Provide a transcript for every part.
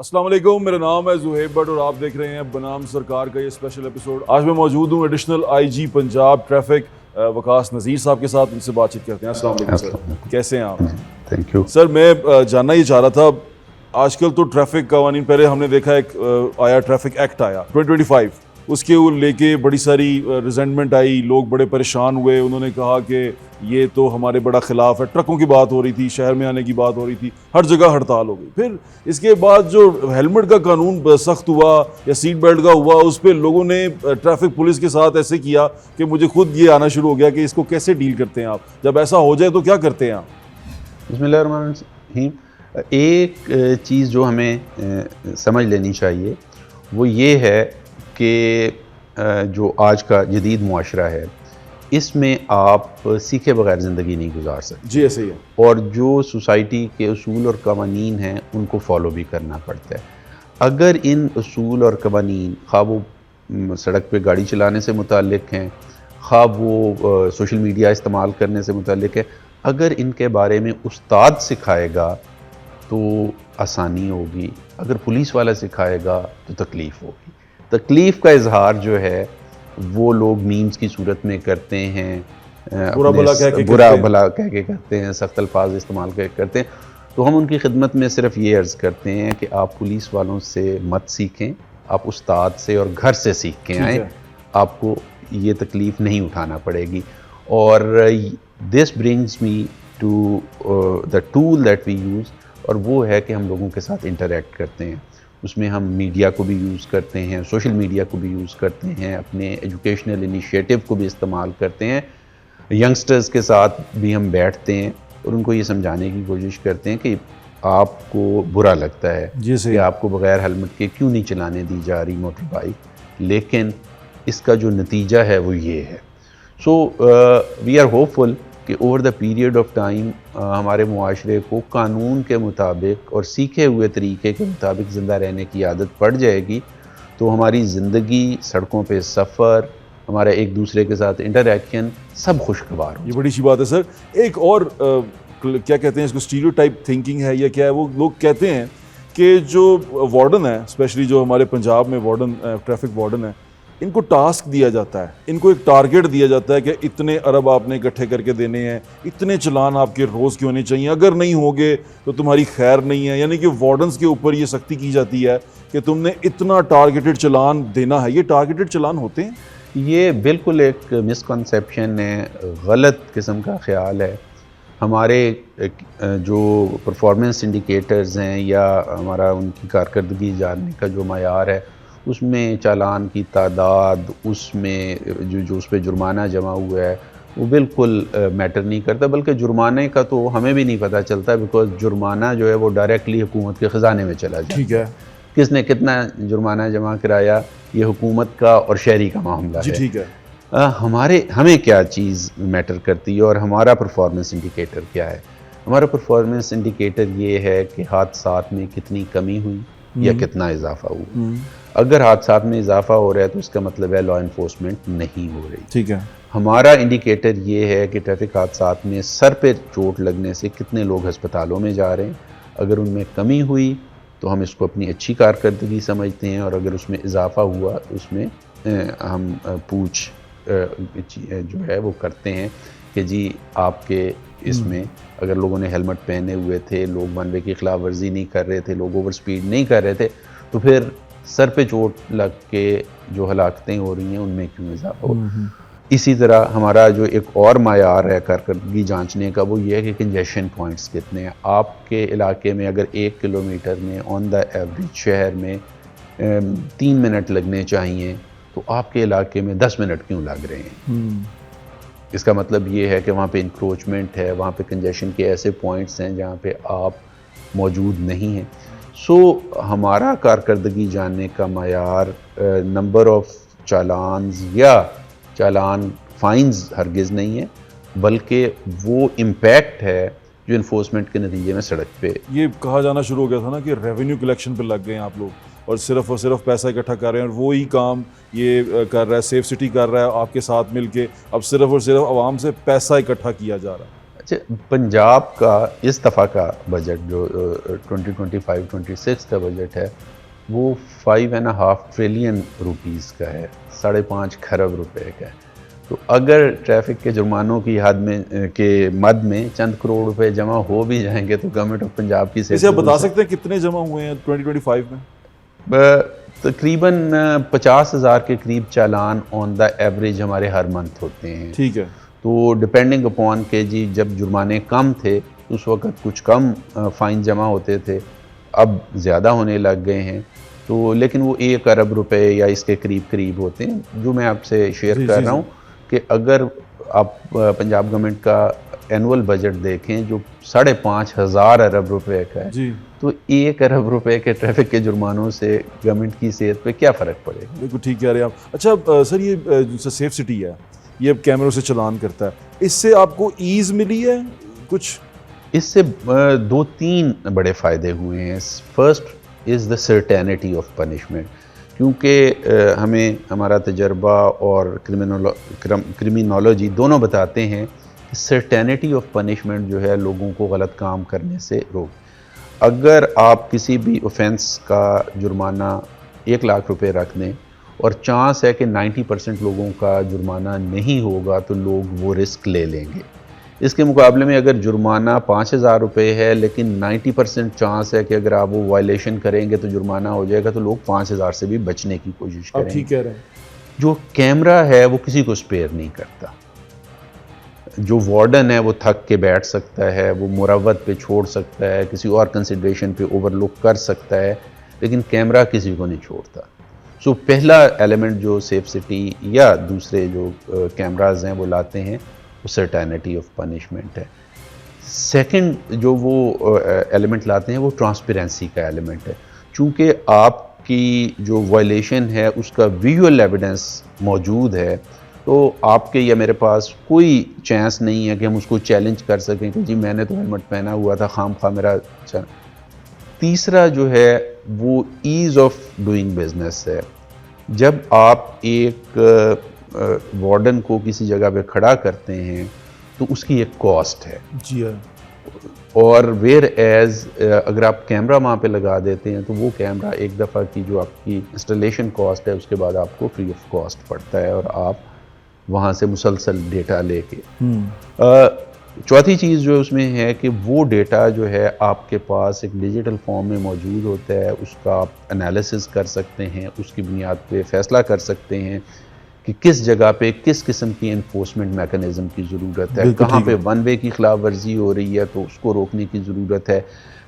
अस्सलाम वालेकुम, मेरा नाम है ज़ुहैब भट्ट और आप देख रहे हैं बनाम सरकार का ये स्पेशल एपिसोड। आज मैं मौजूद हूँ additional IG Punjab traffic Waqas Nazir साहब के साथ। उनसे बातचीत करते हैं। अस्सलाम वालेकुम सर, कैसे हैं आप? थैंक यू सर मैं जानना ये चाह रहा था, आजकल तो ट्रैफिक कवानीन, पहले हमने देखा एक आया ट्रैफिक एक्ट आया 2025, उसके वो लेके बड़ी सारी रिजेंटमेंट आई, लोग बड़े परेशान हुए। उन्होंने कहा कि ये तो हमारे बड़ा खिलाफ है। ट्रकों की बात हो रही थी, शहर में आने की बात हो रही थी, हर जगह हड़ताल हो गई। फिर इसके बाद जो हेलमेट का कानून सख्त हुआ या सीट बेल्ट का हुआ, उस पर लोगों ने ट्रैफिक पुलिस के साथ ऐसे किया कि मुझे खुद ये आना शुरू हो गया कि इसको कैसे डील करते हैं आप, जब ऐसा हो जाए तो क्या करते हैं आप? बिस्मिल्लाहिर्रहमानिर्रहीम। एक चीज़ जो हमें समझ लेनी चाहिए वो ये है कि जो आज का जदीद मुआशरा है, इसमें आप सीखे बगैर ज़िंदगी नहीं गुजार सकते। जी ऐसे ही है। और जो सोसाइटी के उसूल और कवानीन हैं उनको फॉलो भी करना पड़ता है। अगर इन उसूल और कवानीन खा वो सड़क पे गाड़ी चलाने से मुताल्लिक हैं, खा वो सोशल मीडिया इस्तेमाल करने से मुताल्लिक है, अगर इनके बारे में उस्ताद सिखाएगा तो आसानी होगी, अगर पुलिस वाला सिखाएगा तो तकलीफ़ होगी। तकलीफ़ का इजहार जो है वो लोग मीम्स की सूरत में करते हैं, बुरा भला कह के करते हैं, सख्त अल्फाज इस्तेमाल करते हैं। तो हम उनकी खिदमत में सिर्फ ये अर्ज़ करते हैं कि आप पुलिस वालों से मत सीखें, आप उस्ताद से और घर से सीख के आएँ, आपको ये तकलीफ़ नहीं उठाना पड़ेगी। और this brings me to the tool that we use, और वो है कि हम लोगों के साथ इंटरेक्ट करते हैं। उसमें हम मीडिया को भी यूज़ करते हैं, सोशल मीडिया को भी यूज़ करते हैं, अपने एजुकेशनल इनिशिएटिव को भी इस्तेमाल करते हैं, यंगस्टर्स के साथ भी हम बैठते हैं और उनको ये समझाने की कोशिश करते हैं कि आपको बुरा लगता है कि आपको बग़ैर हेलमेट के क्यों नहीं चलाने दी जा रही मोटर बाइक, लेकिन इसका जो नतीजा है वो ये है। सो वी आर होपफुल कि over the period of time हमारे मुआशरे को कानून के मुताबिक और सीखे हुए तरीके के मुताबिक ज़िंदा रहने की आदत पड़ जाएगी, तो हमारी ज़िंदगी, सड़कों पे सफ़र, हमारा एक दूसरे के साथ इंटरेक्शन सब खुशगवार हो। ये बड़ी अच्छी बात है सर। एक और क्या कहते हैं इसको, स्टीरियोटाइप थिंकिंग है या क्या है, वो लोग कहते हैं कि जो वार्डन है, स्पेशली जो हमारे पंजाब में वार्डन ट्रैफिक वार्डन है, इनको टास्क दिया जाता है, इनको एक टारगेट दिया जाता है कि इतने अरब आपने इकट्ठे करके देने हैं, इतने चलान आपके रोज़ के होने चाहिए, अगर नहीं होंगे तो तुम्हारी खैर नहीं है। यानी कि वार्डन्स के ऊपर ये सख्ती की जाती है कि तुमने इतना टारगेटेड चलान देना है। ये टारगेटेड चलान होते हैं? ये बिल्कुल एक मिसकंसेप्शन है, गलत किस्म का ख्याल है। हमारे जो परफॉर्मेंस इंडिकेटर्स हैं या हमारा उनकी कारकर्दगी जानने का जो मयार है, उसमें चालान की तादाद, उसमें जो उस पर जुर्माना जमा हुआ है वो बिल्कुल मैटर नहीं करता, बल्कि जुर्माने का तो हमें भी नहीं पता चलता, बिकॉज जुर्माना जो है वो डायरेक्टली हुकूमत के ख़जाने में चला जाता है। ठीक है, किसने कितना जुर्माना जमा कराया ये हुकूमत का और शहरी का मामला है। ठीक है। हमें क्या चीज़ मैटर करती है और हमारा परफॉर्मेंस इंडिकेटर क्या है? हमारा परफॉर्मेंस इंडिकेटर ये है कि हादसात में कितनी कमी हुई या कितना इजाफा हुआ। अगर हादसात में इजाफा हो रहा है तो इसका मतलब है लॉ इन्फोर्समेंट नहीं हो रही। ठीक है। हमारा इंडिकेटर ये है कि ट्रैफिक हादसात में सर पे चोट लगने से कितने लोग हस्पतालों में जा रहे हैं। अगर उनमें कमी हुई तो हम इसको अपनी अच्छी कारकर्दगी समझते हैं, और अगर उसमें इजाफा हुआ तो उसमें हम पूछ जो है वो करते हैं कि जी आपके इसमें अगर लोगों ने हेलमेट पहने हुए थे, लोग वन वे की खिलाफ वर्जी नहीं कर रहे थे, लोग ओवर स्पीड नहीं कर रहे थे, तो फिर सर पे चोट लग के जो हलाकतें हो रही हैं उनमें क्यों इजाफा हो। इसी तरह हमारा जो एक और मायार है कारकर्दगी जांचने का, वो ये है कि कंजेशन पॉइंट्स कितने हैं आपके इलाके में। अगर 1 किलोमीटर में ऑन द एवरेज शहर में 3 मिनट लगने चाहिए, तो आपके इलाके में 10 मिनट क्यों लग रहे हैं? इसका मतलब ये है कि वहाँ पे इंक्रोचमेंट है, वहाँ पे कंजेशन के ऐसे पॉइंट्स हैं जहाँ पे आप मौजूद नहीं हैं। सो हमारा कारकर्दगी जानने का मयार नंबर ऑफ चालान्स या चालान फाइन्स हरगिज़ नहीं है, बल्कि वो इम्पैक्ट है जो इन्फोर्समेंट के नतीजे में सड़क पे। ये कहा जाना शुरू हो गया था ना कि रेवेन्यू कलेक्शन पे लग गए हैं आप लोग, और सिर्फ पैसा इकट्ठा कर रहे हैं, और वो ही काम ये कर रहा है, सेफ सिटी कर रहा है आपके साथ मिलके। अब सिर्फ और सिर्फ आवाम से पैसा इकट्ठा किया जा रहा है। अच्छा, पंजाब का इस दफ़ा का बजट जो 2025-26 का बजट है वो 5.5 ट्रिलियन रुपीज़ का है, 5.5 खरब रुपए का है। तो अगर ट्रैफिक के जुर्मानों की हद में के मद में चंद करोड़ रुपए जमा हो भी जाएंगे तो गवर्नमेंट ऑफ पंजाब की इसे आप बता सकते हैं कितने जमा हुए हैं 2025 में? तकरीबन 50,000 के करीब चालान ऑन द एवरेज हमारे हर मंथ होते हैं। ठीक है। तो डिपेंडिंग अपॉन के जी जब जुर्माने कम थे उस वक्त कुछ कम फ़ाइन जमा होते थे, अब ज़्यादा होने लग गए हैं। तो लेकिन वो 1 अरब रुपए या इसके करीब करीब होते हैं। जो मैं आपसे शेयर कर रहा हूँ कि अगर आप पंजाब गवर्नमेंट का एनुअल बजट देखें जो 5,500 अरब रुपए का है जी। तो 1 अरब रुपए के ट्रैफिक के जुर्मानों से गवर्नमेंट की सेहत पे क्या फ़र्क पड़ेगा? बिल्कुल ठीक कह रहे हैं आप। अच्छा सर, ये जो सेफ सिटी है ये अब कैमरों से चलान करता है, इससे आपको ईज़ मिली है कुछ? इससे 2-3 बड़े फ़ायदे हुए हैं। First is the certainty of punishment, क्योंकि हमें हमारा तजर्बा और क्रिमिनोलॉजी दोनों बताते हैं कि सर्टेनिटी ऑफ पनिशमेंट जो है लोगों को गलत काम करने से रोक। अगर आप किसी भी ऑफेंस का जुर्माना 1 लाख रुपए रख दें और चांस है कि 90% लोगों का जुर्माना नहीं होगा तो लोग वो रिस्क ले लेंगे। इसके मुकाबले में अगर जुर्माना 5,000 रुपये है लेकिन 90% चांस है कि अगर आप वो वायलेशन करेंगे तो जुर्माना हो जाएगा तो लोग 5,000 से भी बचने की कोशिश करेंगे। ठीक कह रहे हैं। जो कैमरा है वो किसी को स्पेयर नहीं करता। जो वार्डन है वो थक के बैठ सकता है, वो मुरव्वत पे छोड़ सकता है, किसी और कंसिडरेशन पे ओवरलुक कर सकता है, लेकिन कैमरा किसी को नहीं छोड़ता। सो पहला एलिमेंट जो सेफ सिटी या दूसरे जो कैमराज हैं वो लाते हैं वो सर्टेनिटी ऑफ पनिशमेंट है। सेकंड जो वो एलिमेंट लाते हैं वो ट्रांसपेरेंसी का एलिमेंट है। चूँकि आपकी जो वायलेशन है उसका विजुअल एविडेंस मौजूद है तो आपके या मेरे पास कोई चांस नहीं है कि हम उसको चैलेंज कर सकें कि जी मैंने तो हेलमेट पहना हुआ था, खामखा मेरा। तीसरा जो है वो ईज़ ऑफ डूइंग बिजनेस है। जब आप एक वार्डन को किसी जगह पे खड़ा करते हैं तो उसकी एक कॉस्ट है। जी हाँ। और वेयर एज अगर आप कैमरा वहाँ पे लगा देते हैं तो वो कैमरा एक दफ़ा की जो आपकी इंस्टॉलेशन कॉस्ट है उसके बाद आपको फ्री ऑफ कॉस्ट पड़ता है और आप वहाँ से मुसलसल डेटा लेके। चौथी चीज़ जो उसमें है कि वो डेटा जो है आपके पास एक डिजिटल फॉर्म में मौजूद होता है, उसका आप एनालिसिस कर सकते हैं, उसकी बुनियाद पे फ़ैसला कर सकते हैं कि किस जगह पे किस किस्म की इन्फोर्समेंट मैकेनिज़्म की ज़रूरत है, कहाँ पे वन वे की खिलाफ वर्जी हो रही है तो उसको रोकने की ज़रूरत है,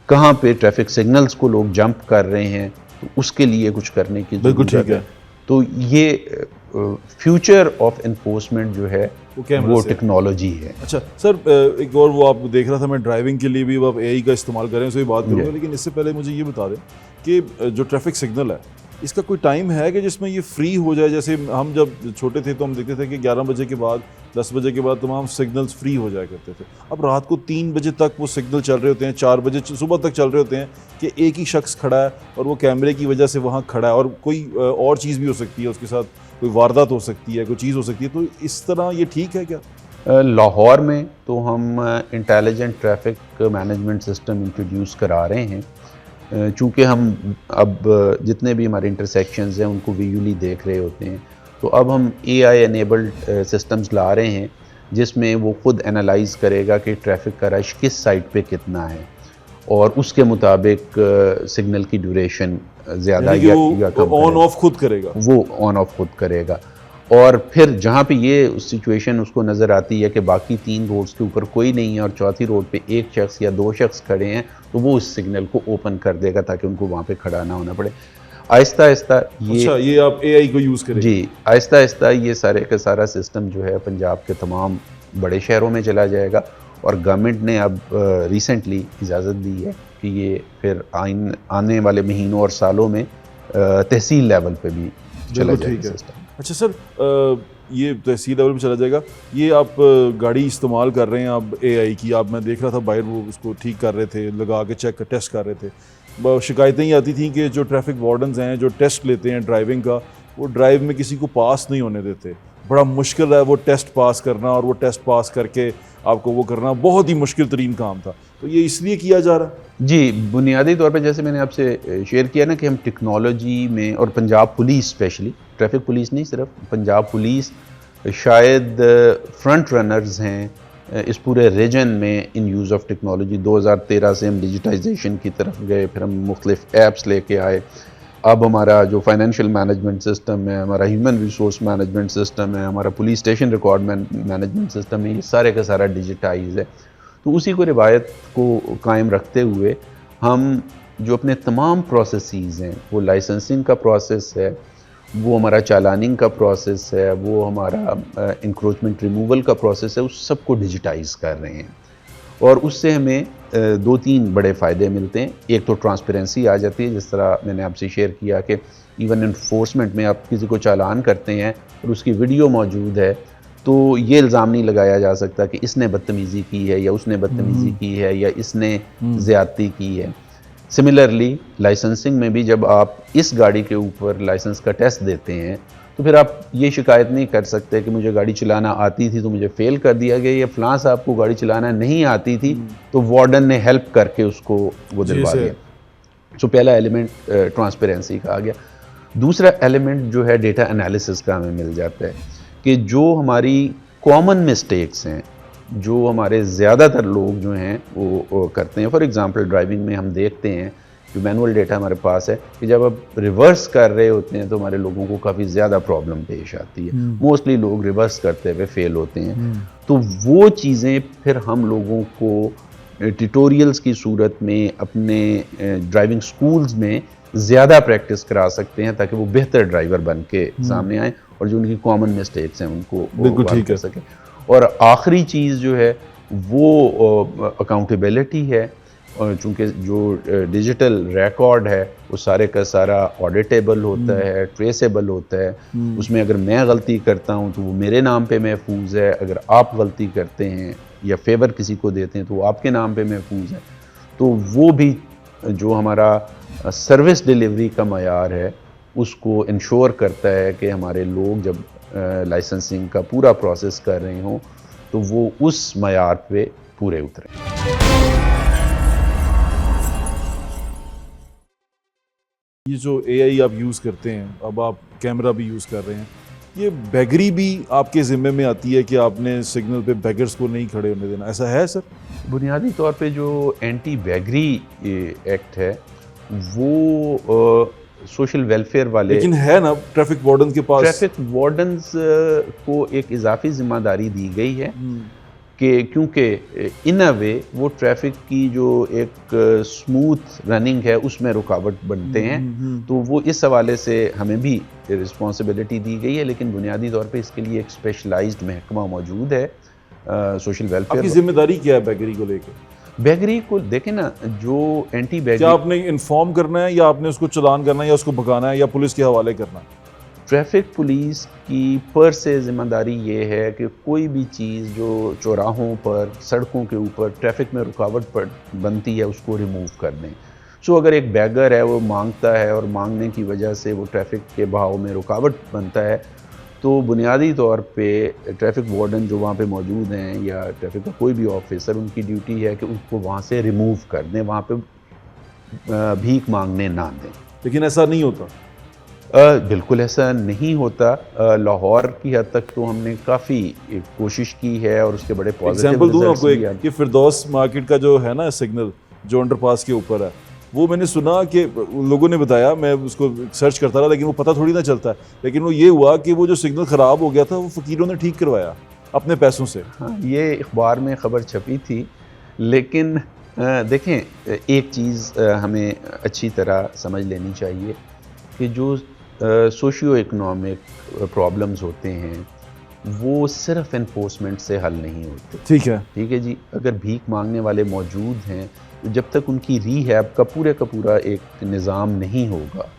कहाँ पे ट्रैफिक सिग्नल्स को लोग जंप कर रहे हैं तो उसके लिए कुछ करने की ज़रूरत है। तो ये फ्यूचर ऑफ इन्फोर्समेंट जो है वो टेक्नोलॉजी है। अच्छा सर, एक और वो आप देख रहा था मैं ड्राइविंग के लिए भी आप एआई का इस्तेमाल कर रहे हैं, उससे बात करूँगा, लेकिन इससे पहले मुझे ये बता दें कि जो ट्रैफिक सिग्नल है इसका कोई टाइम है कि जिसमें ये फ्री हो जाए? जैसे हम जब छोटे थे तो हम देखते थे कि 11 बजे के बाद 10 बजे के बाद तमाम सिग्नल्स फ्री हो जाया करते थे। अब रात को 3 बजे तक वो सिग्नल चल रहे होते हैं, 4 बजे सुबह तक चल रहे होते हैं कि एक ही शख्स खड़ा है और वो कैमरे की वजह से वहाँ खड़ा है और कोई और चीज़ भी हो सकती है, उसके साथ कोई वारदात हो सकती है, कोई चीज़ हो सकती है। तो इस तरह ये ठीक है क्या? लाहौर में तो हम intelligent traffic management system introduce करा रहे हैं। चूँकि हम अब जितने भी हमारे इंटरसेक्शंस हैं उनको विजुअली देख रहे होते हैं तो अब हम AI एनेबल्ड सिस्टम्स ला रहे हैं जिसमें वो खुद एनालाइज करेगा कि ट्रैफिक का रश किस साइड पे कितना है और उसके मुताबिक सिग्नल की ड्यूरेशन ज़्यादा या कम ऑन ऑफ खुद करेगा। वो ऑन ऑफ खुद करेगा और फिर जहाँ पे ये सिचुएशन उसको नज़र आती है कि बाकी 3 रोड्स के ऊपर कोई नहीं है और चौथी रोड पे एक शख्स या 2 शख्स खड़े हैं तो वो उस सिग्नल को ओपन कर देगा ताकि उनको वहाँ पे खड़ा ना होना पड़े। आहिस्ता आहिस्ता ये आप AI को यूज़ करेंगे? जी, आहिस्ता आहिस्ता ये सारे का सारा सिस्टम जो है पंजाब के तमाम बड़े शहरों में चला जाएगा और गवर्नमेंट ने अब रिसेंटली इजाज़त दी है कि ये फिर आने वाले महीनों और सालों में तहसील लेवल पे भी चला जाएगा सिस्टम। अच्छा सर, ये तहसील लेवल पे चला जाएगा। ये आप गाड़ी इस्तेमाल कर रहे हैं अब AI की, आप मैं देख रहा था बाहर वो उसको ठीक कर रहे थे, लगा के चेक टेस्ट कर रहे थे। शिकायतें ही आती थी कि जो ट्रैफिक वार्डन्स हैं जो टेस्ट लेते हैं ड्राइविंग का, वो ड्राइव में किसी को पास नहीं होने देते। बड़ा मुश्किल है वो टेस्ट पास करना, और वो टेस्ट पास करके आपको वो करना बहुत ही मुश्किल तरीन काम था। तो ये इसलिए किया जा रहा है। जी, बुनियादी तौर पे जैसे मैंने आपसे शेयर किया ना कि हम टेक्नोलॉजी में, और Punjab police specially, traffic police नहीं सिर्फ, पंजाब पुलिस शायद फ्रंट रनर्स हैं इस पूरे रीजन में इन यूज़ ऑफ टेक्नोलॉजी। 2013 से हम डिजिटाइजेशन की तरफ गए, फिर हम मुख्तलिफ ऐप्स लेके आए। अब हमारा जो फाइनेंशियल मैनेजमेंट सिस्टम है, हमारा ह्यूमन रिसोर्स मैनेजमेंट सिस्टम है, हमारा police station record management system है, ये सारे का सारा डिजिटाइज है। तो उसी को रिवायत को कायम रखते हुए हम जो अपने तमाम प्रोसेसेस हैं, वो लाइसेंसिंग का प्रोसेस है, वो हमारा चालानिंग का प्रोसेस है, वो हमारा इंक्रोचमेंट रिमूवल का प्रोसेस है, उस सब को डिजिटाइज कर रहे हैं। और उससे हमें 2-3 बड़े फ़ायदे मिलते हैं। एक तो ट्रांसपेरेंसी आ जाती है, जिस तरह मैंने आपसे शेयर किया कि इवन इन्फोर्समेंट में आप किसी को चालान करते हैं और उसकी वीडियो मौजूद है, तो ये इल्ज़ाम नहीं लगाया जा सकता कि इसने बदतमीज़ी की है या उसने बदतमीज़ी की है या इसने ज़्यादती की है। सिमिलरली लाइसेंसिंग में भी जब आप इस गाड़ी के ऊपर लाइसेंस का टेस्ट देते हैं, तो फिर आप ये शिकायत नहीं कर सकते कि मुझे गाड़ी चलाना आती थी तो मुझे फ़ेल कर दिया गया, या फ़लाँ साहब को गाड़ी चलाना नहीं आती थी तो वार्डन ने हेल्प करके उसको वो दिलवा दिया। सो पहला एलिमेंट ट्रांसपेरेंसी का आ गया। दूसरा एलिमेंट जो है डेटा एनालिसिस का हमें मिल जाता है कि जो हमारी कॉमन मिस्टेक्स हैं, जो हमारे ज़्यादातर लोग जो हैं वो करते हैं। फॉर एग्ज़ाम्पल ड्राइविंग में हम देखते हैं जो मैनुअल डेटा हमारे पास है कि जब आप रिवर्स कर रहे होते हैं तो हमारे लोगों को काफ़ी ज़्यादा प्रॉब्लम पेश आती है। मोस्टली लोग रिवर्स करते हुए फेल होते हैं। तो वो चीज़ें फिर हम लोगों को ट्यूटोरियल्स की सूरत में अपने ड्राइविंग स्कूल्स में ज़्यादा प्रैक्टिस करा सकते हैं ताकि वो बेहतर ड्राइवर बन के सामने आएँ और जो उनकी कॉमन मिस्टेक्स हैं उनको बिल्कुल ठीक कर सकें। और आखिरी चीज़ जो है वो अकाउंटेबिलिटी है, और चूँकि जो डिजिटल रिकॉर्ड है वो सारे का सारा ऑडिटेबल होता है, ट्रेसेबल होता है। उसमें अगर मैं गलती करता हूँ तो वो मेरे नाम पे महफूज है, अगर आप गलती करते हैं या फेवर किसी को देते हैं तो वो आपके नाम पे महफूज है। तो वो भी जो हमारा सर्विस डिलीवरी का मयार है उसको इंश्योर करता है कि हमारे लोग जब लाइसेंसिंग का पूरा प्रोसेस कर रहे हों तो वो उस मयार पे पूरे उतरें। ये जो AI आप यूज़ करते हैं, अब आप कैमरा भी यूज़ कर रहे हैं, ये बैगरी भी आपके ज़िम्मे में आती है कि आपने सिग्नल पे बैगर्स को नहीं खड़े होने देना, ऐसा है सर? बुनियादी तौर पे जो एंटी बैगरी एक्ट है वो सोशल वेलफेयर वाले, लेकिन है ना ट्रैफिक वार्डन के पास। ट्रैफिक वार्डन्स को एक इजाफी जिम्मेदारी दी गई है कि क्योंकि इन अ वे वो ट्रैफिक की जो एक स्मूथ रनिंग है उसमें रुकावट बनते हैं। तो वो इस हवाले से हमें भी रिस्पॉन्सिबिलिटी दी गई है, लेकिन बुनियादी तौर पे इसके लिए एक स्पेशलाइज्ड महकमा मौजूद है सोशल वेलफेयर। आपकी जिम्मेदारी क्या है बैगरी को लेकर? बैगरी को देखें ना, जो एंटी बैगरी, क्या आपने इन्फॉर्म करना है या आपने उसको चालान करना है या उसको भगाना है या पुलिस के हवाले करना है? ट्रैफिक पुलिस की पर से ज़िम्मेदारी ये है कि कोई भी चीज़ जो चौराहों पर, सड़कों के ऊपर ट्रैफिक में रुकावट बनती है उसको रिमूव कर दें। सो अगर एक बैगर है वो मांगता है और मांगने की वजह से वो ट्रैफिक के बहाव में रुकावट बनता है, तो बुनियादी तौर पे ट्रैफिक वार्डन जो वहाँ पे मौजूद हैं या ट्रैफिक का कोई भी ऑफिसर, उनकी ड्यूटी है कि उसको वहाँ से रिमूव कर दें, वहाँ पे भीख मांगने ना दें। लेकिन ऐसा नहीं होता। बिल्कुल ऐसा नहीं होता। लाहौर की हद तक तो हमने काफ़ी कोशिश की है और उसके बड़े पॉजिटिव एग्जाम्पल दूँ रिजल्ट्स आपको भी एक कि फिरदौस मार्केट का जो है ना सिग्नल जो अंडरपास के ऊपर है, वो मैंने सुना कि लोगों ने बताया, मैं उसको सर्च करता रहा लेकिन वो पता थोड़ी ना चलता है, लेकिन वो ये हुआ कि वो जो सिग्नल ख़राब हो गया था वो फ़कीरों ने ठीक करवाया अपने पैसों से। हाँ, ये अखबार में ख़बर छपी थी, लेकिन देखें एक चीज़ हमें अच्छी तरह समझ लेनी चाहिए कि जो सोशियो इकनॉमिक प्रॉब्लम्स होते हैं वो सिर्फ एनफोर्समेंट से हल नहीं होते। ठीक है जी। अगर भीख मांगने वाले मौजूद हैं तो जब तक उनकी रीहैब का पूरा एक निज़ाम नहीं होगा,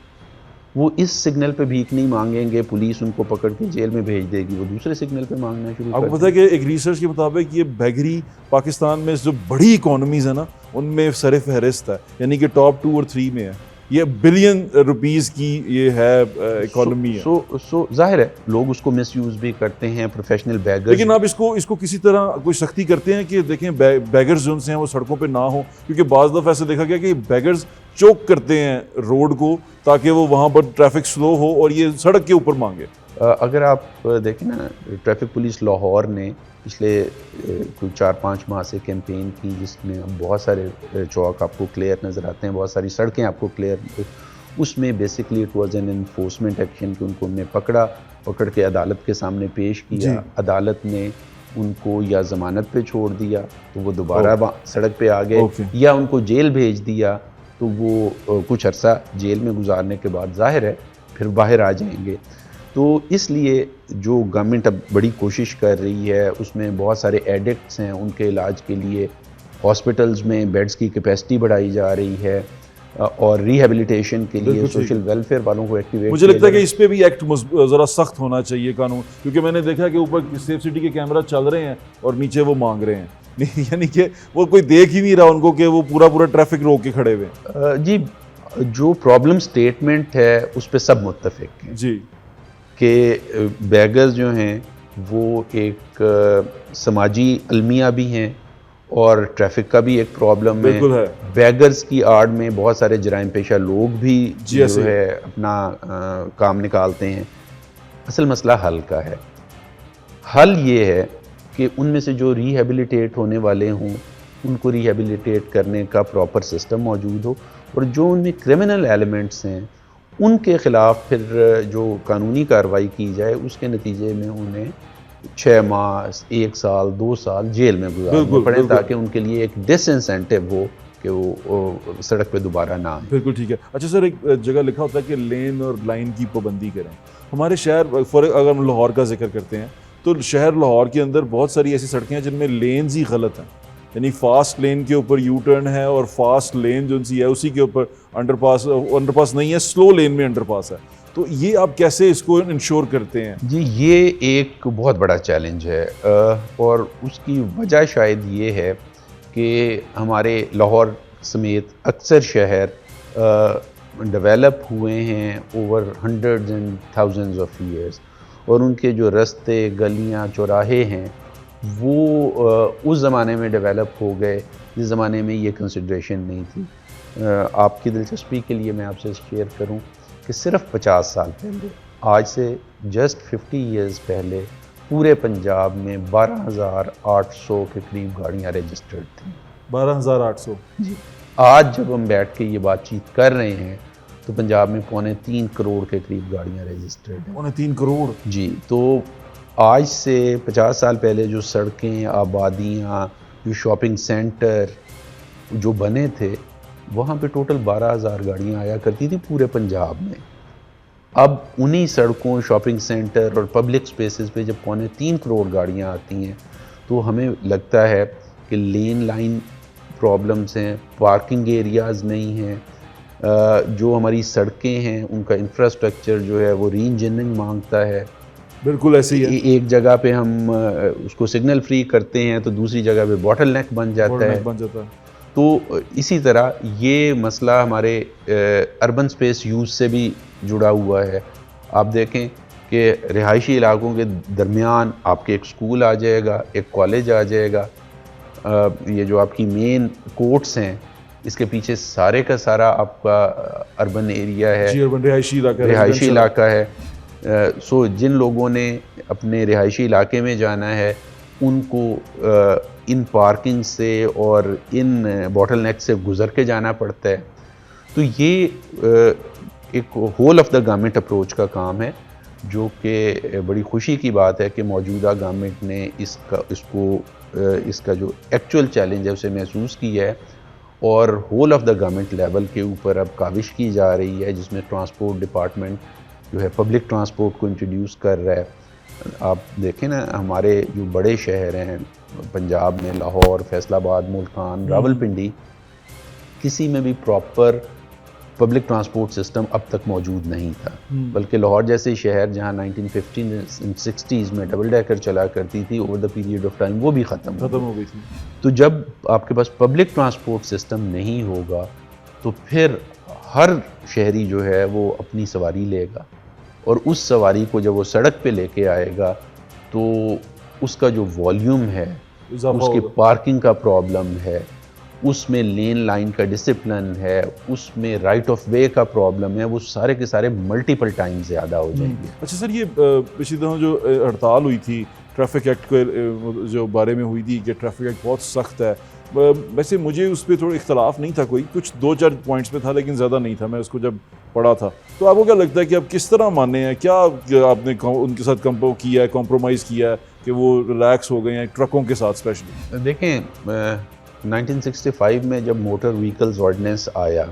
वो इस सिग्नल पे भीख नहीं मांगेंगे, पुलिस उनको पकड़ के जेल में भेज देगी, वो दूसरे सिग्नल पे मांगना शुरू कर आपको पता है कि एक रिसर्च के मुताबिक ये बैगरी पाकिस्तान में जो बड़ी इकोनॉमीज़ है ना उनमें सर फहरिस्त है, यानी कि टॉप 2 और 3 में है। ये बिलियन रुपीस की ये है इकोनॉमी है। सो जाहिर है लोग उसको मिसयूज भी करते हैं, प्रोफेशनल बैगर्स। लेकिन आप इसको किसी तरह कोई सख्ती करते हैं कि देखें बैगर्स जो हैं वो सड़कों पे ना हो, क्योंकि बाज़ दफ़ा ऐसे देखा गया कि बैगर्स चोक करते हैं रोड को ताकि वो वहाँ पर ट्रैफिक स्लो हो और ये सड़क के ऊपर मांगे। अगर आप देखें ना, ट्रैफिक पुलिस लाहौर ने पिछले कोई 4-5 माह से कैंपेन की, जिसमें अब बहुत सारे चौक आपको क्लियर नज़र आते हैं, बहुत सारी सड़कें आपको क्लियर। उसमें basically it was an enforcement action कि उनको हमने पकड़ के अदालत के सामने पेश किया। अदालत ने उनको या ज़मानत पे छोड़ दिया तो वो दोबारा सड़क पे आ गए, या उनको जेल भेज दिया तो वो कुछ अरसा जेल में गुजारने के बाद जाहिर है फिर बाहर आ जाएंगे। तो इसलिए जो गवर्नमेंट अब बड़ी कोशिश कर रही है, उसमें बहुत सारे एडिक्ट्स हैं, उनके इलाज के लिए हॉस्पिटल्स में बेड्स की कैपेसिटी बढ़ाई जा रही है और रिहेबिलिटेशन के लिए सोशल वेलफेयर वालों को एक्टिवेट। मुझे लगता है कि इस पे भी एक्ट ज़रा सख्त होना चाहिए कानून, क्योंकि मैंने देखा कि ऊपर सेफ सिटी के कैमरा चल रहे हैं और नीचे वो मांग रहे हैं यानी कि वो कोई देख ही नहीं रहा उनको कि वो पूरा ट्रैफिक रोक के खड़े हुए। जी, जो प्रॉब्लम स्टेटमेंट है उस पर सब मुत्तफिक हैं जी कि बैगर्स जो हैं वो एक समाजी अलमिया भी हैं और ट्रैफिक का भी एक प्रॉब्लम है। बैगर्स की आड़ में बहुत सारे जराइम पेशा लोग भी जो है अपना काम निकालते हैं। असल मसला हल का है। हल ये है कि उनमें से जो रिहेबिलिटेट होने वाले हों उनको रिहेबिलिटेट करने का प्रॉपर सिस्टम मौजूद हो, और जो उनमें क्रिमिनल एलिमेंट्स हैं उनके ख़िलाफ़ फिर जो कानूनी कार्रवाई की जाए, उसके नतीजे में उन्हें 6 माह, 1 साल, 2 साल जेल में गुजारना पड़े, ताकि उनके लिए एक डिसइंसेंटिव हो कि वो सड़क पे दोबारा ना आए। बिल्कुल ठीक है। अच्छा सर, एक जगह लिखा होता है कि लेन और लाइन की पाबंदी करें। हमारे शहर अगर हम लाहौर का जिक्र करते हैं तो शहर लाहौर के अंदर बहुत सारी ऐसी सड़कें हैं जिनमें लेन्स ही गलत हैं, यानी फास्ट लेन के ऊपर यू टर्न है और फास्ट लेन जो सी है उसी के ऊपर अंडरपास नहीं है, स्लो लेन में अंडरपास है। तो ये आप कैसे इसको इंश्योर करते हैं? जी, ये एक बहुत बड़ा चैलेंज है और उसकी वजह शायद ये है कि हमारे लाहौर समेत अक्सर शहर डेवलप हुए हैं over hundreds and thousands of years, और उनके जो रास्ते, गलियां, चौराहे हैं वो उस ज़माने में डेवलप हो गए जिस ज़माने में ये कंसिडरेशन नहीं थी। आपकी दिलचस्पी के लिए मैं आपसे शेयर करूं कि सिर्फ 50 साल पहले, आज से जस्ट 50 ईयर्स पहले, पूरे पंजाब में 12,800 के करीब गाड़ियाँ रजिस्टर्ड थी। 12,800 जी। आज जब हम बैठ के ये बातचीत कर रहे हैं तो पंजाब में 3.25 करोड़ के करीब गाड़ियाँ रजिस्टर्ड हैं। 3.25 करोड़? जी। तो आज से 50 साल पहले जो सड़कें, आबादियाँ, जो शॉपिंग सेंटर जो बने थे, वहाँ पे टोटल 12,000 गाड़ियाँ आया करती थी पूरे पंजाब में। अब उन्हीं सड़कों, शॉपिंग सेंटर और पब्लिक स्पेसेस पे जब 3.25 करोड़ गाड़ियाँ आती हैं तो हमें लगता है कि लेन लाइन प्रॉब्लम्स हैं, पार्किंग एरियाज़ नहीं हैं, जो हमारी सड़कें हैं उनका इंफ्रास्ट्रक्चर जो है वो री इंजीनियरिंग मांगता है। बिल्कुल ऐसे ही है। एक जगह पे हम उसको सिग्नल फ्री करते हैं तो दूसरी जगह पे बॉटल नेक बन जाता है। तो इसी तरह ये मसला हमारे अर्बन स्पेस यूज़ से भी जुड़ा हुआ है। आप देखें कि रिहायशी इलाकों के दरमियान आपके एक स्कूल आ जाएगा, एक कॉलेज आ जाएगा, ये जो आपकी मेन कोर्ट्स हैं इसके पीछे सारे का सारा आपका अर्बन एरिया है, रिहायशी इलाका है। सो जिन लोगों ने अपने रिहायशी इलाके में जाना है उनको इन पार्किंग से और इन बॉटल नेक से गुज़र के जाना पड़ता है। तो ये एक whole of the government approach का काम है, जो कि बड़ी खुशी की बात है कि मौजूदा गवर्नमेंट ने इसका जो एक्चुअल चैलेंज है उसे महसूस किया है और whole of the government level के ऊपर अब काविश की जा रही है, जिसमें ट्रांसपोर्ट डिपार्टमेंट जो है पब्लिक ट्रांसपोर्ट को इंट्रोड्यूस कर रहा है। आप देखें ना, हमारे जो बड़े शहर हैं पंजाब में, लाहौर, फैसलाबाद, मुल्तान, रावलपिंडी, किसी में भी प्रॉपर पब्लिक ट्रांसपोर्ट सिस्टम अब तक मौजूद नहीं था। बल्कि लाहौर जैसे शहर जहां 1950s and 60s में डबल डेकर चला करती थी, over the period of time वो भी ख़त्म हो गई थी। तो जब आपके पास पब्लिक ट्रांसपोर्ट सिस्टम नहीं होगा तो फिर हर शहरी जो है वो अपनी सवारी लेगा और उस सवारी को जब वो सड़क पे लेके आएगा तो उसका जो वॉल्यूम है, इजाफा उसके होगा। पार्किंग का प्रॉब्लम है, उसमें लेन लाइन का डिसिप्लिन है, उसमें राइट ऑफ वे का प्रॉब्लम है, वो सारे के सारे मल्टीपल टाइम ज़्यादा हो जाएंगे। अच्छा सर, ये पिछली दफ़ा जो हड़ताल हुई थी ट्रैफिक एक्ट के जो बारे में हुई थी कि ट्रैफिक एक्ट बहुत सख्त है, वैसे मुझे उस पर थोड़ा इख्तलाफ नहीं था, कोई कुछ 2-4 पॉइंट्स पे था लेकिन ज़्यादा नहीं था, मैं उसको जब पढ़ा था। तो आपको क्या लगता है कि आप किस तरह माने हैं, क्या आपने उनके साथ किया है, कॉम्प्रोमाइज़ किया है कि वो रिलैक्स हो गए हैं ट्रकों के साथ स्पेशली? देखें 1965 में जब मोटर व्हीकल्स ऑर्डिनेंस आया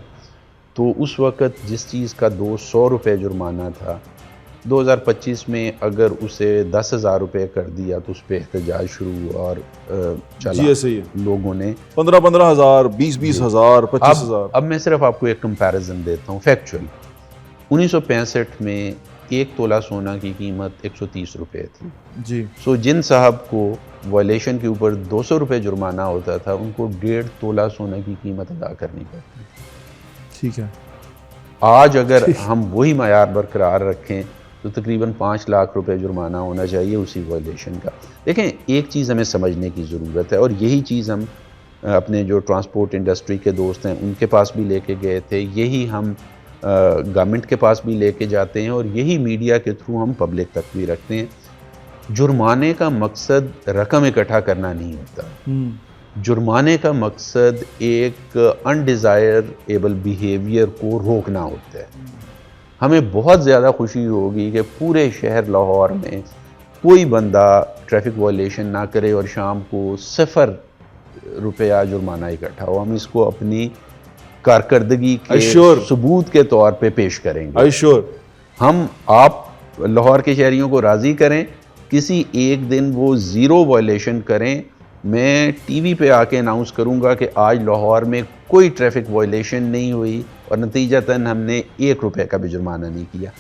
तो उस वक़्त जिस चीज़ का 200 रुपये जुर्माना था, 2025 में अगर उसे 10,000 रुपये कर दिया तो उस पर एहतजाज शुरू हुआ और चला। जी ऐसे ही है, लोगों ने 15-15 हज़ार, 20-20 हज़ार, 25 हज़ार। अब मैं सिर्फ आपको एक कंपैरिजन देता हूँ फैक्चुअल। 1965 में 1 तोला सोना की कीमत 130 रुपये थी। जी सो जिन साहब को वायलेशन के ऊपर 200 रुपये जुर्माना होता था, उनको 1.5 तोला सोना की कीमत अदा करनी पड़ती। ठीक है। आज अगर हम वही मयार बरकरार रखें तो तकरीबन 5 लाख रुपए जुर्माना होना चाहिए उसी वायलेशन का। देखें, एक चीज़ हमें समझने की ज़रूरत है और यही चीज़ हम अपने जो ट्रांसपोर्ट इंडस्ट्री के दोस्त हैं उनके पास भी लेके गए थे, यही हम गवर्नमेंट के पास भी लेके जाते हैं और यही मीडिया के थ्रू हम पब्लिक तक भी रखते हैं। जुर्माने का मकसद रकम इकट्ठा करना नहीं होता। जुर्माने का मकसद एक अनडिज़ायरेबल बिहेवियर को रोकना होता है। हमें बहुत ज़्यादा खुशी होगी कि पूरे शहर लाहौर में कोई बंदा ट्रैफिक वायलेशन ना करे और शाम को 0 रुपया जुर्माना इकट्ठा हो। हम इसको अपनी कारकर्दगी के सबूत के तौर पे पेश करेंगे। हम आप लाहौर के शहरियों को राज़ी करें, किसी एक दिन वो 0 वायलेशन करें, मैं टीवी पे आके अनाउंस करूंगा कि आज लाहौर में कोई ट्रैफिक वायलेशन नहीं हुई और नतीजतन हमने 1 रुपये का भी जुर्माना नहीं किया।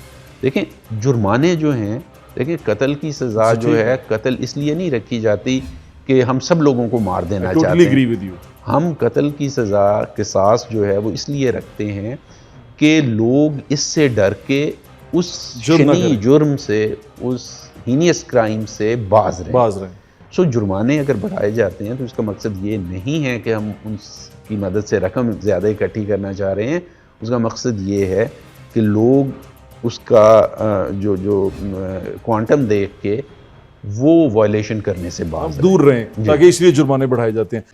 देखें, जुर्माने जो हैं, देखें कत्ल की सज़ा जो है, कत्ल इसलिए नहीं रखी जाती कि हम सब लोगों को मार देना चाहते हैं। हम कत्ल की सज़ा किसास जो है वो इसलिए रखते हैं कि लोग इससे डर के उस जुर्म से, उस हीनियस क्राइम से बाज रहे। सो जुर्माने अगर बढ़ाए जाते हैं तो इसका मकसद ये नहीं है कि हम उनकी मदद से रकम ज़्यादा इकट्ठी करना चाह रहे हैं। उसका मकसद ये है कि लोग उसका जो क्वांटम देख के वो वायलेशन करने से दूर रहें, ताकि इसलिए जुर्माने बढ़ाए जाते हैं।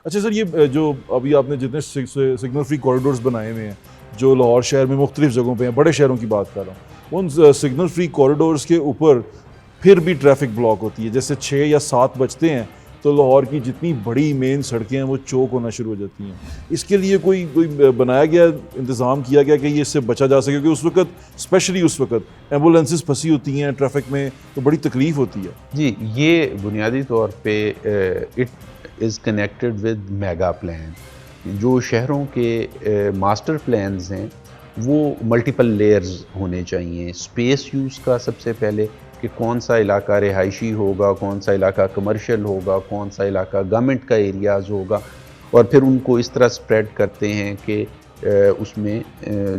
अच्छा सर, ये जो अभी आपने जितने सिग्नल फ्री कॉरिडोर्स बनाए हुए हैं जो लाहौर शहर में मुख्तलिफ जगहों पे हैं, बड़े शहरों की बात कर रहा हूँ, उन सिग्नल फ्री कॉरिडोर्स के ऊपर फिर भी ट्रैफिक ब्लॉक होती है। जैसे 6 या 7 बजते हैं तो लाहौर की जितनी बड़ी मेन सड़कें हैं वो चौक होना शुरू हो जाती हैं। इसके लिए कोई बनाया गया, इंतज़ाम किया गया कि ये इससे बचा जा सके? क्योंकि उस वक्त, स्पेशली उस वक्त एम्बुलेंसेस फंसी होती हैं ट्रैफिक में, तो बड़ी तकलीफ़ होती है। जी, ये बुनियादी तौर पे it is connected with mega plan. जो शहरों के मास्टर प्लान्स हैं वो मल्टीपल लेयर्स होने चाहिए। स्पेस यूज़ का सबसे पहले कि कौन सा इलाका रिहायशी होगा, कौन सा इलाका कमर्शियल होगा, कौन सा इलाका गवर्नमेंट का एरियाज़ होगा, और फिर उनको इस तरह स्प्रेड करते हैं कि उसमें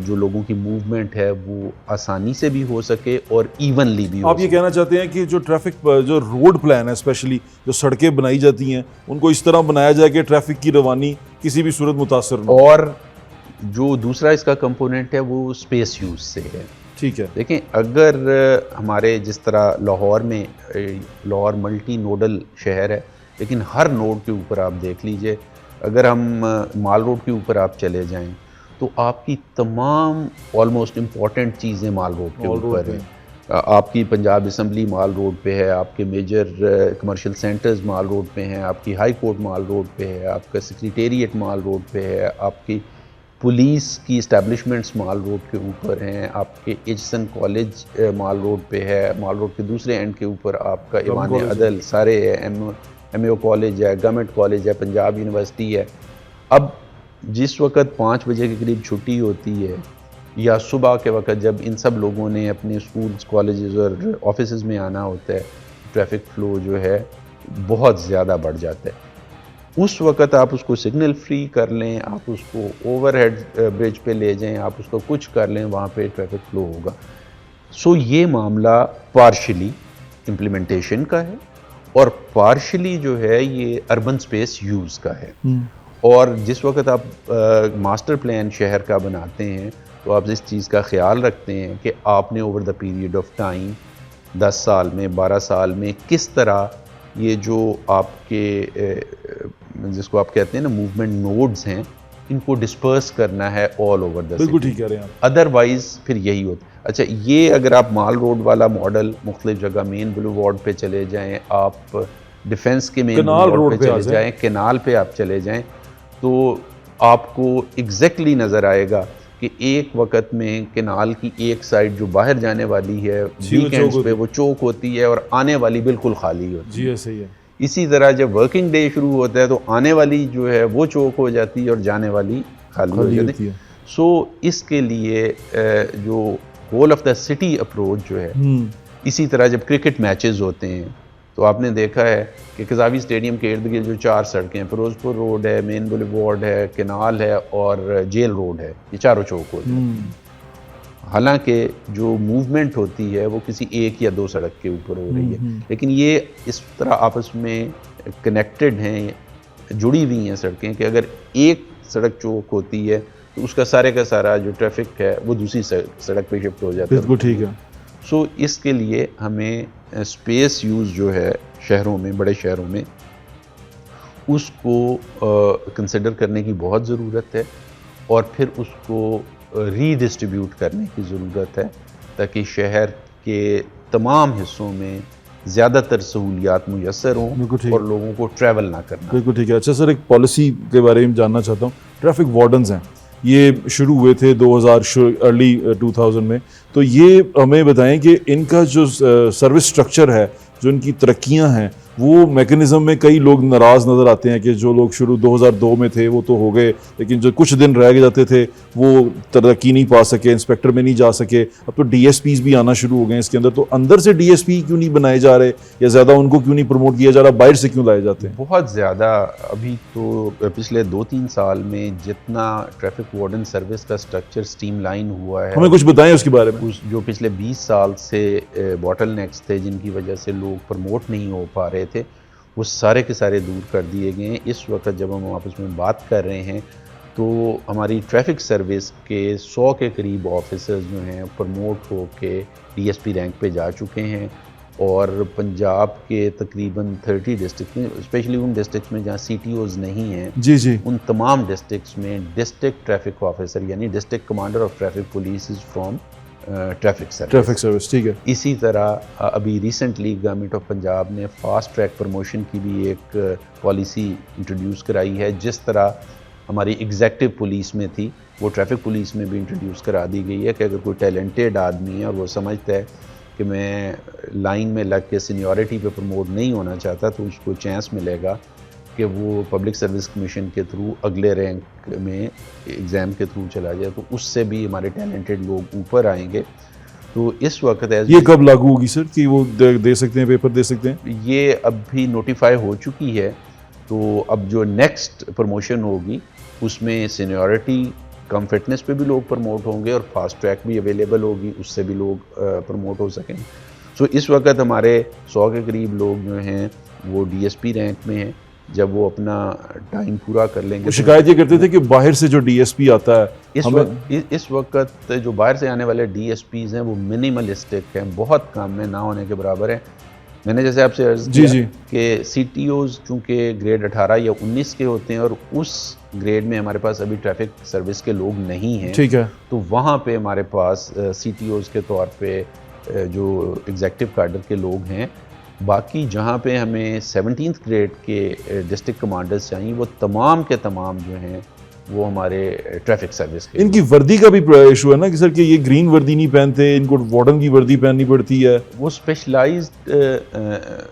जो लोगों की मूवमेंट है वो आसानी से भी हो सके और इवनली भी हो सके। आप ये कहना चाहते हैं कि जो ट्रैफिक, जो रोड प्लान है, स्पेशली जो सड़कें बनाई जाती हैं, उनको इस तरह बनाया जाए कि ट्रैफिक की रवानी किसी भी सूरत मुतासर न हो। और जो दूसरा इसका कंपोनेंट है वो स्पेस यूज़ से है। ठीक है। देखें, अगर हमारे जिस तरह लाहौर मल्टी नोडल शहर है, लेकिन हर नोड के ऊपर आप देख लीजिए, अगर हम माल रोड के ऊपर आप चले जाएं तो आपकी तमाम ऑलमोस्ट इम्पॉर्टेंट चीज़ें माल रोड के ऊपर हैं। आपकी पंजाब असम्बली माल रोड पे है, आपके मेजर कमर्शियल सेंटर्स माल रोड पे हैं, आपकी हाई कोर्ट माल रोड पे है, आपका सेक्रेटेरिएट माल रोड पे है, आपकी पुलिस की इस्टेब्लिशमेंट्स माल रोड के ऊपर हैं, आपके एचसन कॉलेज माल रोड पे है, माल रोड के दूसरे एंड के ऊपर आपका ईवान अदल सारे है, MAO कॉलेज है, गवर्नमेंट कॉलेज है, पंजाब यूनिवर्सिटी है। अब जिस वक्त 5 बजे के करीब छुट्टी होती है या सुबह के वक्त जब इन सब लोगों ने अपने स्कूल्स, कॉलेजेस और ऑफिसेज में आना होता है, ट्रैफिक फ़्लो जो है बहुत ज़्यादा बढ़ जाता है। उस वक़्त आप उसको सिग्नल फ्री कर लें, आप उसको ओवरहेड ब्रिज पे ले जाएं, आप उसको कुछ कर लें, वहाँ पे ट्रैफिक फ्लो होगा। सो ये मामला पार्शियली इम्प्लीमेंटेशन का है और पार्शियली जो है ये अर्बन स्पेस यूज़ का है। और जिस वक्त आप मास्टर प्लान शहर का बनाते हैं तो आप इस चीज़ का ख्याल रखते हैं कि आपने over the period of time 10 साल में 12 साल में किस तरह ये जो आपके जिसको आप कहते हैं ना मूवमेंट नोड्स हैं, इनको डिस्पर्स करना है ऑल ओवर द बिल्कुल ठीक कह रहे हैं आप। अदरवाइज फिर यही होता है। अच्छा, ये अगर आप माल रोड वाला मॉडल मुख्तलिफ जगह मेन बुलेवार्ड पे चले जाएं, आप डिफेंस के मेन बुलेवार्ड पे चले जाएं, केनाल पे आप चले जाएं, तो आपको एग्जैक्टली नज़र आएगा कि एक वक्त में केनाल की एक साइड जो बाहर जाने वाली है वीकेंड्स पे वो चौक होती है और आने वाली बिल्कुल खाली होती है। जी ऐसे ही है। इसी तरह जब वर्किंग डे शुरू होता है तो आने वाली जो है वो चौक हो जाती है और जाने वाली खाली हो जाती है। सो इसके लिए जो whole of the city approach जो है, इसी तरह जब क्रिकेट मैचेस होते हैं तो आपने देखा है कि कज़ावी स्टेडियम के इर्द गिर्द जो 4 सड़कें हैं, फिरोजपुर रोड है, मेन बुलेवार्ड है, केनाल है और जेल रोड है, ये चारों चौक होते हैं। हालांकि जो मूवमेंट होती है वो किसी एक या दो सड़क के ऊपर हो रही है, लेकिन ये इस तरह आपस में कनेक्टेड हैं, जुड़ी हुई हैं सड़कें कि अगर एक सड़क चौक होती है तो उसका सारे का सारा जो ट्रैफिक है वो दूसरी सड़क पे शिफ्ट हो जाता है। बिल्कुल ठीक है। सो इसके लिए हमें स्पेस यूज़ जो है शहरों में, बड़े शहरों में, उसको कंसिडर करने की बहुत ज़रूरत है और फिर उसको रीडिस्ट्रीब्यूट करने की ज़रूरत है ताकि शहर के तमाम हिस्सों में ज़्यादातर सहूलियात मुयस्सर हों और लोगों को ट्रैवल ना करना। बिल्कुल ठीक है। अच्छा सर, एक पॉलिसी के बारे में जानना चाहता हूँ। ट्रैफिक वार्डन्स हैं, ये शुरू हुए थे 2000 अर्ली 2000 में, तो ये हमें बताएं कि इनका जो सर्विस स्ट्रक्चर है, जो इनकी तरक्कियां हैं, वो मैकेनिज़्म में कई लोग नाराज़ नज़र आते हैं कि जो लोग शुरू 2002 में थे वो तो हो गए, लेकिन जो कुछ दिन रह जाते थे वो तरक्की नहीं पा सके, इंस्पेक्टर में नहीं जा सके। अब तो DSPs भी आना शुरू हो गए इसके अंदर, तो अंदर से DSP क्यों नहीं बनाए जा रहे या ज़्यादा उनको क्यों नहीं प्रमोट किया जा रहा, बाहर से क्यों लाए जाते हैं? बहुत ज़्यादा अभी तो पिछले 2-3 साल में जितना ट्रैफिक वार्डन सर्विस का स्ट्रक्चर स्ट्रीमलाइन हुआ है, हमें कुछ बताएं उसके बारे में। जो पिछले 20 साल से बॉटल नेक्स थे जिनकी वजह से लोग प्रमोट नहीं हो पा रहे थे, वो सारे के सारे दूर कर दिए गए हैं। इस वक्त जब हम आपस में बात कर रहे हैं तो हमारी ट्रैफिक सर्विस के 100 के करीब ऑफिसर्स जो हैं प्रमोट हो के DSP रैंक पे जा चुके हैं और पंजाब के तकरीबन 30 डिस्ट्रिक्ट में, स्पेशली उन डिस्ट्रिक्ट्स में जहाँ CTOs नहीं हैं, जी, उन तमाम डिस्ट्रिक्ट्स में डिस्ट्रिक्ट ट्रैफिक ऑफिसर यानी district commander of traffic police is from traffic service. ठीक है। इसी तरह अभी रिसेंटली गवर्नमेंट ऑफ पंजाब ने फास्ट ट्रैक प्रमोशन की भी एक पॉलिसी इंट्रोड्यूस कराई है। जिस तरह हमारी एग्जेक्टिव पुलिस में थी, वो ट्रैफिक पुलिस में भी इंट्रोड्यूस करा दी गई है कि अगर कोई टैलेंटेड आदमी है और वो समझता है कि मैं लाइन में लग के सीनियरिटी पे प्रमोट नहीं होना चाहता, तो उसको चांस मिलेगा कि वो पब्लिक सर्विस कमीशन के थ्रू अगले रैंक में एग्ज़ाम के थ्रू चला जाए, तो उससे भी हमारे टैलेंटेड लोग ऊपर आएंगे। तो इस वक्त ये कब लागू होगी सर कि वो दे सकते हैं, पेपर दे सकते हैं? ये अब भी नोटिफाई हो चुकी है, तो अब जो नेक्स्ट प्रमोशन होगी उसमें सीनियरिटी कम फिटनेस पे भी लोग प्रमोट होंगे और फास्ट ट्रैक भी अवेलेबल होगी, उससे भी लोग प्रमोट हो सकेंगे। सो इस वक्त हमारे 100 के करीब लोग जो हैं वो DSP रैंक में हैं। जब वो अपना टाइम पूरा कर लेंगे, वो शिकायत ये करते थे कि बाहर से जो DSP आता है, इस वक्त जो बाहर से आने वाले DSPs हैं वो मिनिमलिस्टिक हैं, बहुत कम है, ना होने के बराबर है। मैंने जैसे आपसे अर्ज किया कि CTOs चूँकि ग्रेड 18 या 19 के होते हैं और उस ग्रेड में हमारे पास अभी ट्रैफिक सर्विस के लोग नहीं हैं, ठीक है, तो वहाँ पे हमारे पास CTOs के तौर पे जो एग्जेक्टिव कार्डर के लोग हैं। बाकी जहाँ पे हमें 17th ग्रेड के डिस्ट्रिक्ट कमांडर्स चाहिए, वो तमाम के तमाम जो हैं वो हमारे ट्रैफिक सर्विस के। इनकी वर्दी का भी इशू है ना कि सर कि ये ग्रीन वर्दी नहीं पहनते, इनको वार्डन की वर्दी पहननी पड़ती है। वो स्पेशलाइज्ड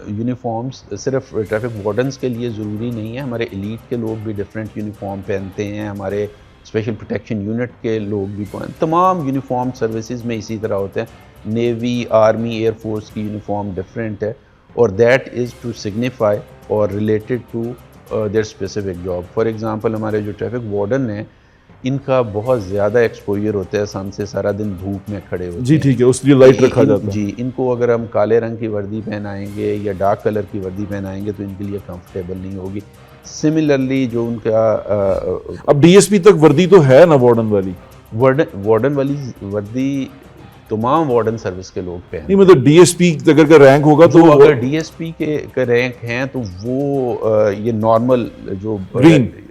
यूनिफॉर्म्स सिर्फ ट्रैफिक वार्डन्स के लिए ज़रूरी नहीं है, हमारे एलीट के लोग भी डिफरेंट यूनिफॉर्म पहनते हैं, हमारे स्पेशल प्रोटेक्शन यूनिट के लोग भी तमाम यूनिफॉर्म सर्विसेज में इसी तरह होते हैं। नेवी, आर्मी, एयरफोर्स की यूनिफॉर्म डिफरेंट है और दैट इज़ टू सिग्निफाई और related to their specific job. For example हमारे जो ट्रैफिक वार्डन हैं, इनका बहुत ज़्यादा एक्सपोजर होता है सन से, सारा दिन धूप में खड़े होते जी हैं। ठीक है, उसके लिए लाइट रखा जाता है। जी, इनको अगर हम काले रंग की वर्दी पहनाएंगे या डार्क कलर की वर्दी पहनाएंगे तो इनके लिए कंफर्टेबल नहीं होगी। सिमिलरली जो उनका अब डीएसपी तक वर्दी तो है ना वार्डन वाली? वार्डन वाली वर्दी तमाम वार्डन सर्विस के लोग पहनते नहीं मतलब डीएसपी अगर का रैंक होगा हैं। तो जो अगर डीएसपी के रैंक हैं तो वो ये नॉर्मल जो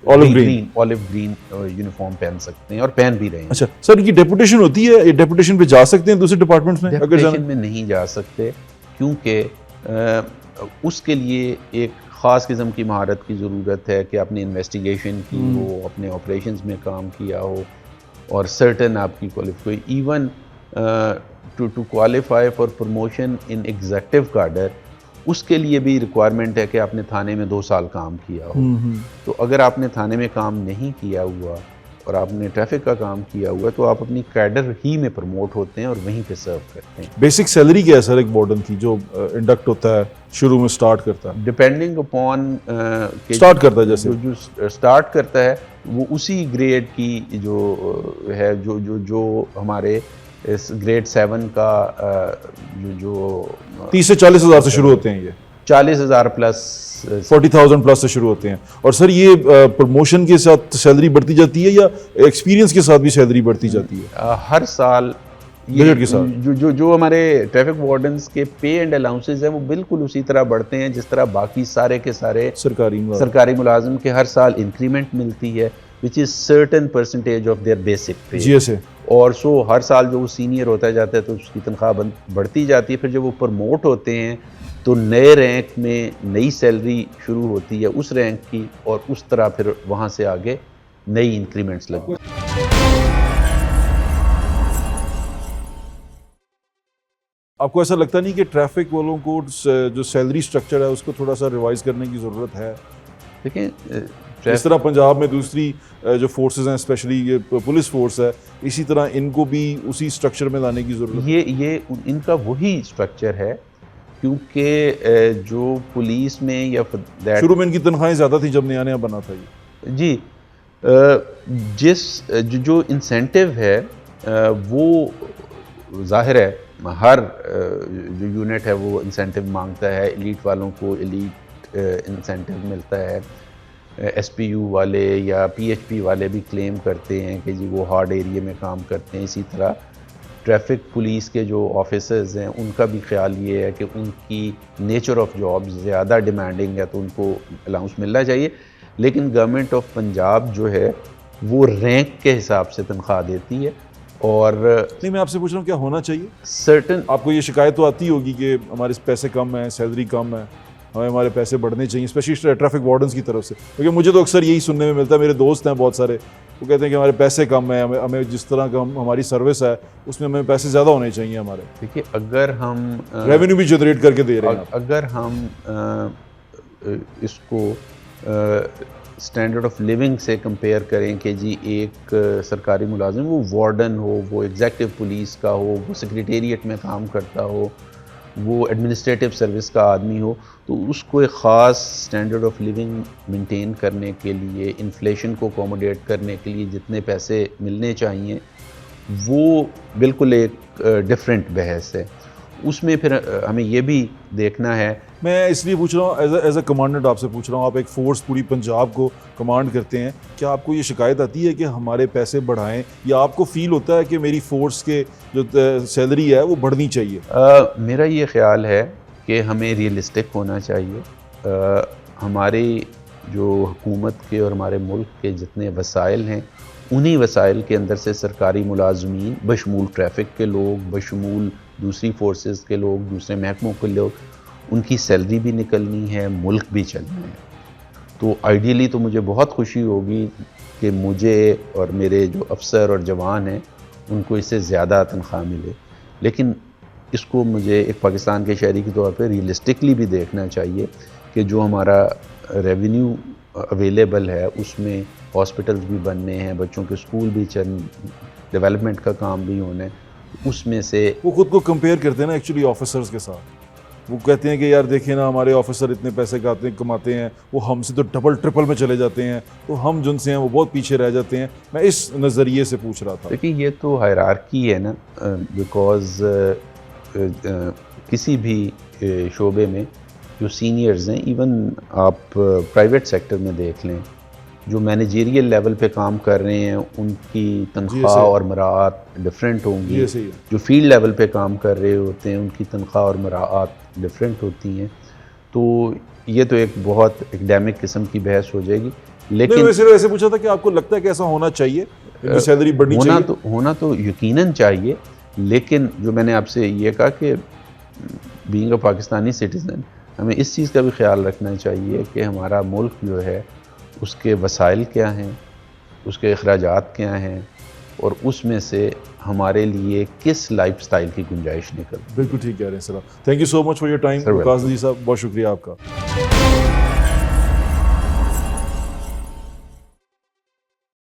ऑलिव ग्रीन यूनिफॉर्म पहन सकते हैं और पहन भी रहे हैं। अच्छा सर, ये डेपुटेशन होती है, ये डेपुटेशन पे जा सकते हैं दूसरे डिपार्टमेंट्स में? अगर डेपुटेशन में नहीं जा सकते क्योंकि उसके लिए एक ख़ास किस्म की महारत की ज़रूरत है कि आपने इन्वेस्टिगेशन की हो, अपने ऑपरेशंस में काम किया हो और सर्टन आपकी qualify even to qualify for promotion in executive cadre, उसके लिए भी रिक्वायरमेंट है कि आपने थाने में 2 साल काम किया हो। तो अगर आपने थाने में काम नहीं किया हुआ और आपने ट्रैफिक का काम किया हुआ तो आप अपनी कैडर ही में प्रमोट होते हैं और वहीं पे सर्व करते हैं। बेसिक सैलरी क्या है सर एक वार्डन की जो इंडक्ट होता है, शुरू में स्टार्ट करता है? डिपेंडिंग अपॉन स्टार्ट करता है जैसे जो स्टार्ट करता है वो उसी ग्रेड की जो है, जो हमारे इस ग्रेड 7 का जो 30 से 40 हज़ार से शुरू होते हैं, ये 40,000 प्लस 40,000 प्लस से शुरू होते हैं। और सर ये प्रमोशन के साथ सैलरी बढ़ती जाती है या एक्सपीरियंस के साथ भी सैलरी बढ़ती जाती है? हर साल ये के साथ जो हमारे ट्रैफिक वार्डन्स के पे एंड अलाउंसेस हैं वो बिल्कुल उसी तरह बढ़ते हैं जिस तरह बाकी सारे के सारे सरकारी मुलाजिम के हर साल इंक्रीमेंट मिलती है, which is certain percentage of their basic पे। जीएसए। और सो हर साल जो वो सीनियर होता जाता है तो उसकी तनख्वाह बढ़ती जाती है। फिर जब वो प्रमोट होते हैं तो नए रैंक में नई सैलरी शुरू होती है उस रैंक की, और उस तरह फिर वहाँ से आगे नई इंक्रीमेंट्स लगती हैं। आपको ऐसा लगता नहीं कि ट्रैफिक वालों को जो सैलरी स्ट्रक्चर है उसको थोड़ा सा रिवाइज करने की ज़रूरत है? देखिए इस तरह पंजाब में दूसरी जो फोर्सेस हैं, स्पेशली ये पुलिस फोर्स है, इसी तरह इनको भी उसी स्ट्रक्चर में लाने की ज़रूरत है। ये इनका वही स्ट्रक्चर है क्योंकि जो पुलिस में या शुरू में इनकी तनख्वाहें ज़्यादा थी जब नया नया बना था ये। जी, जो इंसेंटिव है वो जाहिर है हर जो यूनिट है वो इंसेंटिव मांगता है। एलीट वालों को एलीट इंसेंटिव मिलता है, एसपीयू वाले या पीएचपी वाले भी क्लेम करते हैं कि जी वो हार्ड एरिया में काम करते हैं। इसी तरह ट्रैफिक पुलिस के जो ऑफिसर्स हैं उनका भी ख्याल ये है कि उनकी नेचर ऑफ जॉब ज़्यादा डिमांडिंग है तो उनको अलाउंस मिलना चाहिए। लेकिन गवर्नमेंट ऑफ पंजाब जो है वो रैंक के हिसाब से तनख्वाह देती है। और नहीं, मैं आपसे पूछ रहा हूँ क्या होना चाहिए? सर्टन आपको ये शिकायत तो आती होगी कि हमारे पैसे कम हैं, सैलरी कम है, हमें हमारे पैसे बढ़ने चाहिए, स्पेशली ट्रैफिक वार्डन्स की तरफ से। क्योंकि मुझे तो अक्सर यही सुनने में मिलता है, मेरे दोस्त हैं बहुत सारे, वो कहते हैं कि हमारे पैसे कम हैं, हमें जिस तरह का हमारी सर्विस है उसमें हमें पैसे ज़्यादा होने चाहिए हमारे। देखिए, अगर हम रेवेन्यू भी जनरेट करके दे रहे हैं, अगर हम इसको स्टैंडर्ड ऑफ लिविंग से कंपेयर करें कि जी एक सरकारी मुलाजिम वो वार्डन हो, वो एग्जेक्टिव पुलिस का हो, वो सेक्रेटेरिएट में काम करता हो, वो एडमिनिस्ट्रेटिव सर्विस का आदमी हो, तो उसको एक ख़ास स्टैंडर्ड ऑफ लिविंग मेंटेन करने के लिए, इन्फ्लेशन को अकोमोडेट करने के लिए जितने पैसे मिलने चाहिए वो बिल्कुल एक डिफरेंट बहस है। उसमें फिर हमें ये भी देखना है। मैं इसलिए पूछ रहा हूँ एज अ कमांडेंट आपसे पूछ रहा हूँ, आप एक फ़ोर्स पूरी पंजाब को कमांड करते हैं, क्या आपको ये शिकायत आती है कि हमारे पैसे बढ़ाएं, या आपको फील होता है कि मेरी फ़ोर्स के जो सैलरी है वो बढ़नी चाहिए? मेरा ये ख्याल है कि हमें रियलिस्टिक होना चाहिए। हमारी जो हुकूमत के और हमारे मुल्क के जितने वसाइल हैं उन्हीं वसाइल के अंदर से सरकारी मुलाजमीन बशमूल ट्रैफिक के लोग, बशमूल दूसरी फोर्सेस के लोग, दूसरे महकमों के लोग, उनकी सैलरी भी निकलनी है, मुल्क भी चलना है। तो आइडियली तो मुझे बहुत खुशी होगी कि मुझे और मेरे जो अफसर और जवान हैं उनको इससे ज़्यादा तनख्वाह मिले, लेकिन इसको मुझे एक पाकिस्तान के शहरी के तौर पे रियलिस्टिकली भी देखना चाहिए कि जो हमारा रेवेन्यू अवेलेबल है उसमें हॉस्पिटल्स भी बनने हैं, बच्चों के स्कूल भी डेवलपमेंट का काम भी होना है, उसमें से वो खुद को कंपेयर करते हैं ना एक्चुअली ऑफिसर्स के साथ। वो कहते हैं कि यार देखिए ना हमारे ऑफिसर इतने पैसे कमाते हैं, वो हमसे तो डबल ट्रिपल में चले जाते हैं, तो हम जिनसे हैं वो बहुत पीछे रह जाते हैं। मैं इस नज़रिए से पूछ रहा था। देखिए ये तो हायरार्की है ना, बिकॉज किसी भी शोबे में जो सीनियर्स हैं, इवन आप प्राइवेट सेक्टर में देख लें, जो मैनेजरियल लेवल पे काम कर रहे हैं उनकी तनख्वाह और मराआत डिफरेंट होंगी, जो फील्ड लेवल पे काम कर रहे होते हैं उनकी तनख्वाह और मराआत डिफरेंट होती हैं। तो ये तो एक बहुत एकेडमिक किस्म की बहस हो जाएगी। लेकिन वैसे पूछा था कि आपको लगता है कि ऐसा होना चाहिए, सैलरी बढ़नी चाहिए? होना तो यकीनन चाहिए, लेकिन जो मैंने आपसे ये कहा कि बीइंग अ पाकिस्तानी सिटीज़न हमें इस चीज़ का भी ख्याल रखना चाहिए कि हमारा मुल्क जो है उसके वसाइल क्या हैं, उसके अखराजात क्या हैं, और उसमें से हमारे लिए किस लाइफस्टाइल की गुंजाइश निकल। बिल्कुल ठीक कह रहे हैं sir. Thank you so much for your time Waqas Nazir साहब, बहुत शुक्रिया आपका।